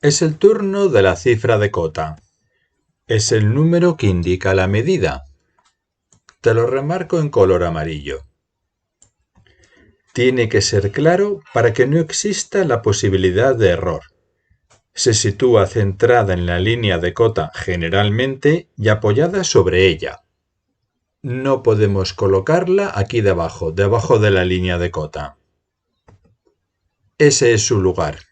Es el turno de la cifra de cota. Es el número que indica la medida. Te lo remarco en color amarillo. Tiene que ser claro para que no exista la posibilidad de error. Se sitúa centrada en la línea de cota generalmente y apoyada sobre ella. No podemos colocarla aquí debajo de la línea de cota. Ese es su lugar.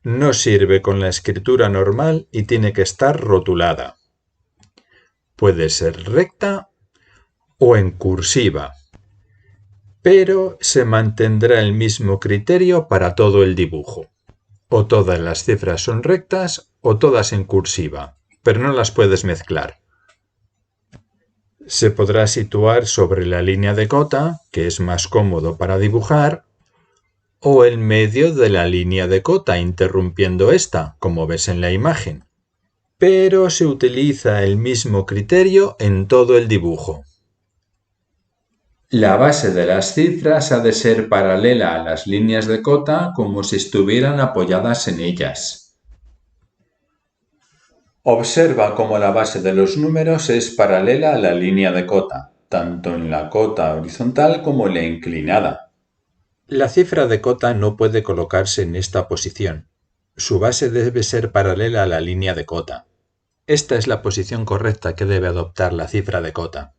No sirve con la escritura normal y tiene que estar rotulada. Puede ser recta o en cursiva, pero se mantendrá el mismo criterio para todo el dibujo. O todas las cifras son rectas o todas en cursiva, pero no las puedes mezclar. Se podrá situar sobre la línea de cota, que es más cómodo para dibujar, o en medio de la línea de cota, interrumpiendo esta, como ves en la imagen. Pero se utiliza el mismo criterio en todo el dibujo. La base de las cifras ha de ser paralela a las líneas de cota como si estuvieran apoyadas en ellas. Observa cómo la base de los números es paralela a la línea de cota, tanto en la cota horizontal como en la inclinada. La cifra de cota no puede colocarse en esta posición. Su base debe ser paralela a la línea de cota. Esta es la posición correcta que debe adoptar la cifra de cota.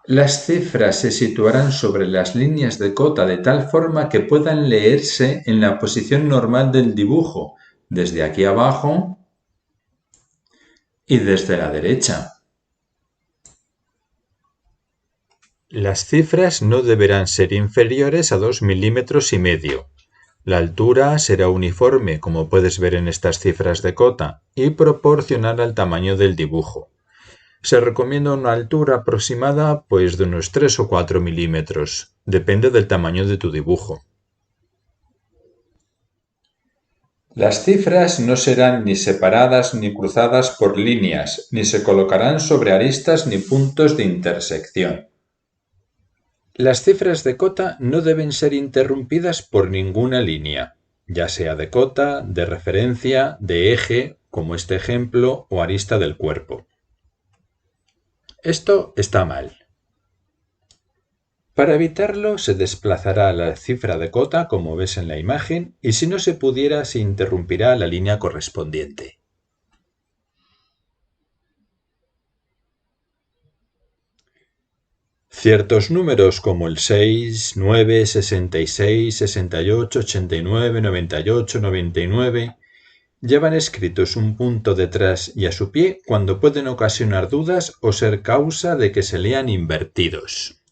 Las cifras se situarán sobre las líneas de cota de tal forma que puedan leerse en la posición normal del dibujo, desde aquí abajo y desde la derecha. Las cifras no deberán ser inferiores a 2,5 milímetros. La altura será uniforme, como puedes ver en estas cifras de cota, y proporcional al tamaño del dibujo. Se recomienda una altura aproximada de unos 3 o 4 milímetros, depende del tamaño de tu dibujo. Las cifras no serán ni separadas ni cruzadas por líneas, ni se colocarán sobre aristas ni puntos de intersección. Las cifras de cota no deben ser interrumpidas por ninguna línea, ya sea de cota, de referencia, de eje, como este ejemplo, o arista del cuerpo. Esto está mal. Para evitarlo, se desplazará la cifra de cota, como ves en la imagen, y si no se pudiera, se interrumpirá la línea correspondiente. Ciertos números como el 6, 9, 66, 68, 89, 98, 99 llevan escritos un punto detrás y a su pie cuando pueden ocasionar dudas o ser causa de que se lean invertidos.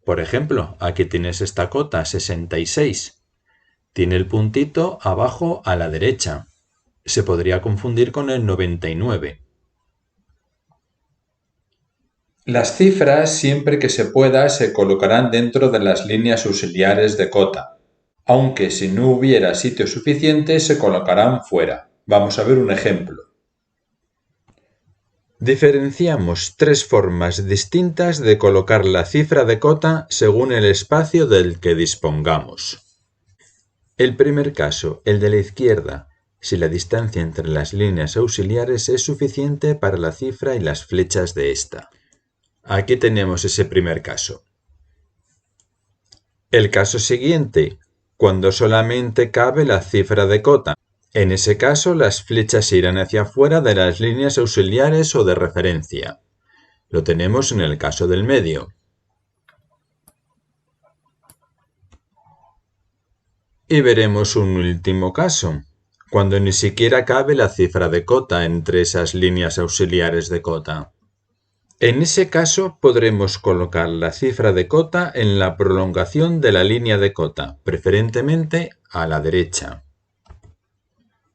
Por ejemplo, aquí tienes esta cota 66. Tiene el puntito abajo a la derecha. Se podría confundir con el 99. Las cifras, siempre que se pueda, se colocarán dentro de las líneas auxiliares de cota, aunque si no hubiera sitio suficiente se colocarán fuera. Vamos a ver un ejemplo. Diferenciamos tres formas distintas de colocar la cifra de cota según el espacio del que dispongamos. El primer caso, el de la izquierda, si la distancia entre las líneas auxiliares es suficiente para la cifra y las flechas de esta. Aquí tenemos ese primer caso. El caso siguiente, cuando solamente cabe la cifra de cota. En ese caso, las flechas irán hacia afuera de las líneas auxiliares o de referencia. Lo tenemos en el caso del medio. Y veremos un último caso, cuando ni siquiera cabe la cifra de cota entre esas líneas auxiliares de cota. En ese caso podremos colocar la cifra de cota en la prolongación de la línea de cota, preferentemente a la derecha.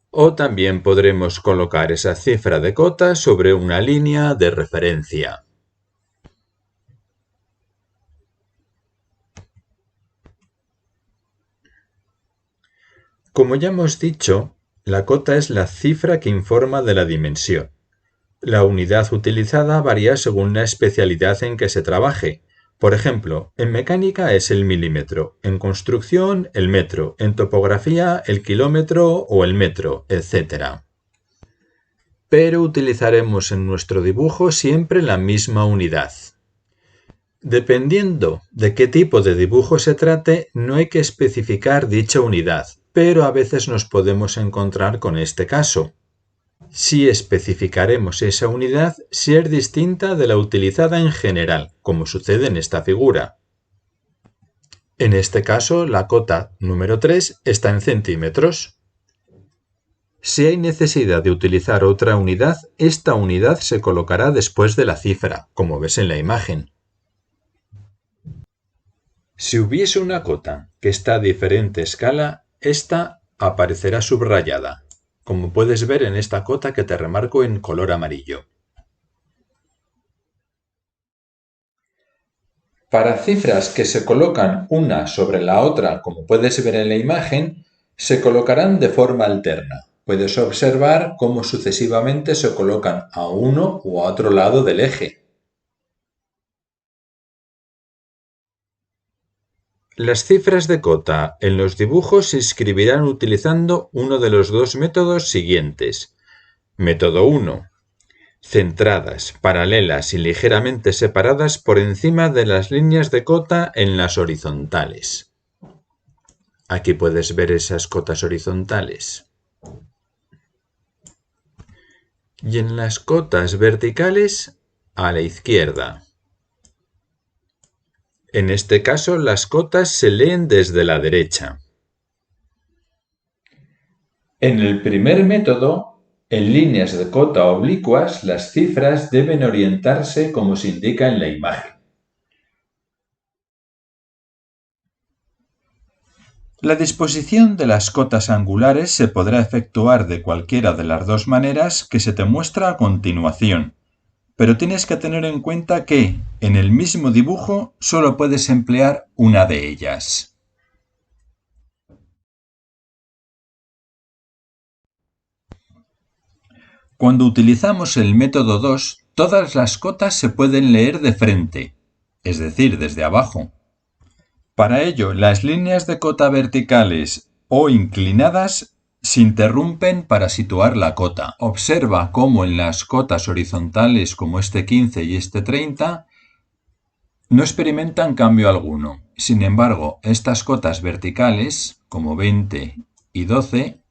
O también podremos colocar esa cifra de cota sobre una línea de referencia. Como ya hemos dicho, la cota es la cifra que informa de la dimensión. La unidad utilizada varía según la especialidad en que se trabaje. Por ejemplo, en mecánica es el milímetro, en construcción el metro, en topografía el kilómetro o el metro, etc. Pero utilizaremos en nuestro dibujo siempre la misma unidad. Dependiendo de qué tipo de dibujo se trate, no hay que especificar dicha unidad, pero a veces nos podemos encontrar con este caso. Sí especificaremos esa unidad si es distinta de la utilizada en general, como sucede en esta figura. En este caso, la cota número 3 está en centímetros. Si hay necesidad de utilizar otra unidad, esta unidad se colocará después de la cifra, como ves en la imagen. Si hubiese una cota que está a diferente escala, esta aparecerá subrayada, como puedes ver en esta cota que te remarco en color amarillo. Para cifras que se colocan una sobre la otra, como puedes ver en la imagen, se colocarán de forma alterna. Puedes observar cómo sucesivamente se colocan a uno u a otro lado del eje. Las cifras de cota en los dibujos se escribirán utilizando uno de los dos métodos siguientes. Método 1. Centradas, paralelas y ligeramente separadas por encima de las líneas de cota en las horizontales. Aquí puedes ver esas cotas horizontales. Y en las cotas verticales, a la izquierda. En este caso, las cotas se leen desde la derecha. En el primer método, en líneas de cota oblicuas, las cifras deben orientarse como se indica en la imagen. La disposición de las cotas angulares se podrá efectuar de cualquiera de las dos maneras que se te muestra a continuación, pero tienes que tener en cuenta que, en el mismo dibujo, solo puedes emplear una de ellas. Cuando utilizamos el método 2, todas las cotas se pueden leer de frente, es decir, desde abajo. Para ello, las líneas de cota verticales o inclinadas se interrumpen para situar la cota. Observa cómo en las cotas horizontales como este 15 y este 30 no experimentan cambio alguno. Sin embargo, estas cotas verticales, como 20 y 12,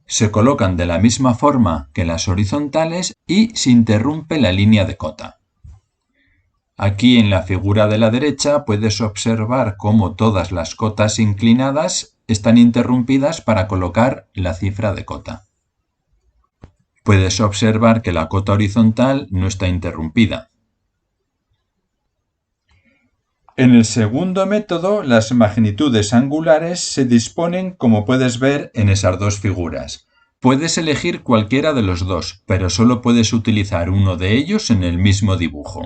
se colocan de la misma forma que las horizontales y se interrumpe la línea de cota. Aquí en la figura de la derecha puedes observar cómo todas las cotas inclinadas están interrumpidas para colocar la cifra de cota. Puedes observar que la cota horizontal no está interrumpida. En el segundo método, las magnitudes angulares se disponen como puedes ver en esas dos figuras. Puedes elegir cualquiera de los dos, pero solo puedes utilizar uno de ellos en el mismo dibujo.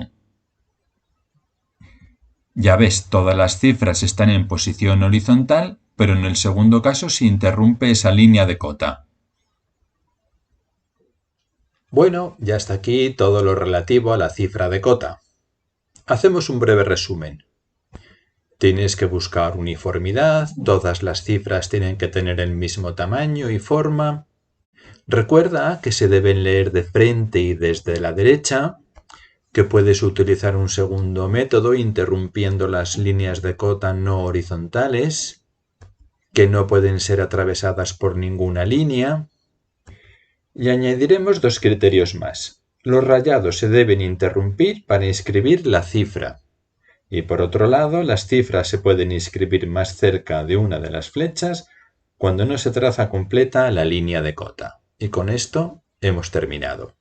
Ya ves, todas las cifras están en posición horizontal, pero en el segundo caso se interrumpe esa línea de cota. Bueno, ya está aquí todo lo relativo a la cifra de cota. Hacemos un breve resumen. Tienes que buscar uniformidad, todas las cifras tienen que tener el mismo tamaño y forma. Recuerda que se deben leer de frente y desde la derecha, que puedes utilizar un segundo método interrumpiendo las líneas de cota no horizontales, que no pueden ser atravesadas por ninguna línea. Y añadiremos dos criterios más. Los rayados se deben interrumpir para inscribir la cifra. Y por otro lado, las cifras se pueden inscribir más cerca de una de las flechas cuando no se traza completa la línea de cota. Y con esto hemos terminado.